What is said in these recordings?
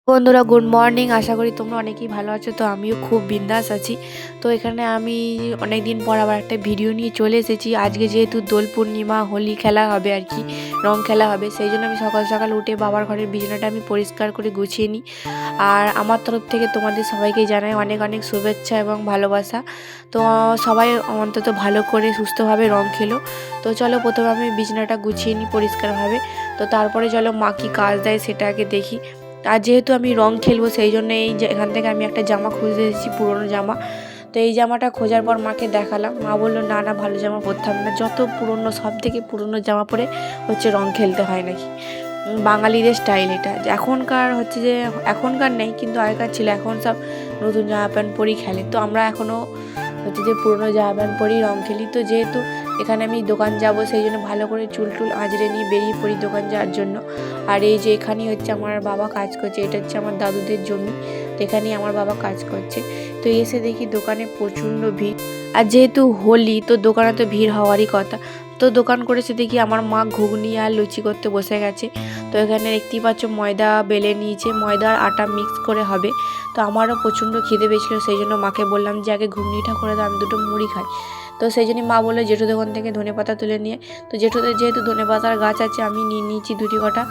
বন্ধুরা good morning. আশা করি তোমরা অনেকেই ভালো আছো। তো আমিও খুব বিন্দাস আছি। তো এখানে আমি অনেক দিন পর আবার একটা ভিডিও নিয়ে চলে এসেছি। আজকে যেহেতু দোল পূর্ণিমা, হোলি খেলা হবে আর কি, রং খেলা হবে, সেই জন্য আমি সকাল সকাল উঠে বাবার ঘরের বিছানাটা আমি পরিষ্কার করে গুছিয়ে নিই। আর আমার তরফ থেকে তোমাদের সবাইকে জানাই অনেক অনেক শুভেচ্ছা এবং ভালোবাসা। তো সবাই অন্তত ভালো করে সুস্থভাবে রং খেলো। তো চলো প্রথমে আমি বিছানাটা গুছিয়ে নিই পরিষ্কারভাবে। তো তারপরে চলো মা কী কাজ দেয় সেটা আগে দেখি। আর যেহেতু আমি রং খেলবো সেই জন্য এই যে এখান থেকে আমি একটা জামা খুঁজতে এসেছি, পুরনো জামা। তো এই জামাটা খোঁজার পর মাকে দেখালাম। মা বললো না না, ভালো জামা পরতে হবে না, যত পুরনো, সব থেকে পুরনো জামা পরে হচ্ছে রং খেলতে হয় নাকি। বাঙালিদের স্টাইল এটা। এখনকার হচ্ছে যে এখনকার নেই, কিন্তু আগেকার ছিল। এখন সব নতুন জামা প্যান্ট পরেই খেলে। তো আমরা এখনও হচ্ছে যে পুরনো জামা প্যান্ট পরেই রং খেলি। তো যেহেতু এখানে আমি দোকান যাব, সেই জন্য ভালো করে চুল টুল আঁচড়ে নিয়ে বেরিয়ে পড়ি দোকান যাওয়ার জন্য। আর এই যে এখানেই হচ্ছে আমার বাবা কাজ করছে, এটা হচ্ছে আমার দাদুদের জমি। তো এখানেই আমার বাবা কাজ করছে। তো এসে দেখি দোকানে প্রচণ্ড ভিড়। আর যেহেতু হোলি, তো দোকানে তো ভিড় হওয়ারই কথা। তো দোকান করেছে দেখি আমার মা ঘুগনি আর লুচি করতে বসে গেছে। তো এখানে দেখতেই পাচ্ছ ময়দা বেলে নিয়েছে, ময়দা আর আটা মিক্স করে হবে। তো আমারও প্রচণ্ড খিদে পেয়েছিলো, সেই জন্য মাকে বললাম যে আগে ঘুগনিটা করে দাও, আমি দুটো মুড়ি খাই। তো সেই জন্যই মা বললো জেঠু দোকান থেকে ধনেপাতা তুলে নিয়ে। তো জেঠুদের যেহেতু ধনেপাতার গাছ আছে, আমি নিয়ে নিয়েছি দুটি কটা।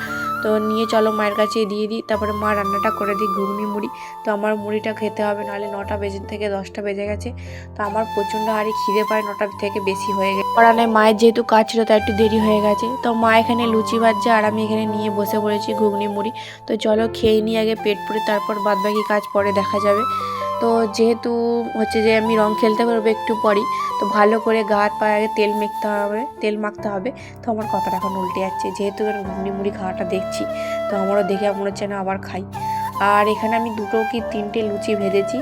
তো নিয়ে চলো মায়ের কাছে দিয়ে দিই, তারপরে মা রান্নাটা করে দিই ঘুগনি মুড়ি। তো আমার মুড়িটা খেতে হবে, নাহলে 9টা বেজে থেকে 10টা বেজে গেছে। তো আমার প্রচণ্ড হারে খিদে পায়, 9টার থেকে বেশি হয়ে গেছে। পড়ানে মায়ের যেহেতু কাজ ছিল তাই একটু দেরি হয়ে গেছে। তো মা এখানে লুচি ভাজছে আর আমি এখানে নিয়ে বসে পড়েছি ঘুগনি মুড়ি। তো চলো খেয়ে নিই আগে পেট পুরে, তারপর বাদবাকি কাজ পরে দেখা যাবে। তো যেহেতু হচ্ছে যে আমি রং খেলতে পারবো একটু পরই, তো ভালো করে গা হাত পায়ে আগে তেল মাখতে হবে। তো আমার কথাটা এখন উল্টে যাচ্ছে, যেহেতু ঘুগনি মুড়ি খাওয়াটা দেখছি, তো আমারও দেখে মনে হচ্ছে না আবার খাই। আর এখানে আমি 2 কি 3টে লুচি ভেজেছি।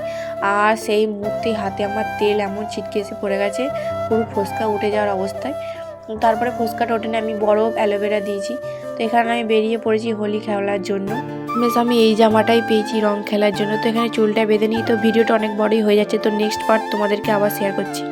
আর সেই মুহূর্তেই হাতে আমার তেল এমন ছিটকে এসে পড়ে গেছে, পুরো ফোসকা উঠে যাওয়ার অবস্থায়। তারপরে ফোসকাটা ওঠে আমি বরফ অ্যালোভেরা দিয়েছি। তো এখানে আমি বেরিয়ে পড়েছি হোলি খেলার জন্য। বেশ আমি এই জামাটাই পেয়েছি রং খেলার জন্য। তো এখানে চুলটা বেঁধে নিই। তো ভিডিওটা অনেক বড়ই হয়ে যাচ্ছে, তো নেক্সট পার্ট তোমাদেরকে আবার শেয়ার করছি।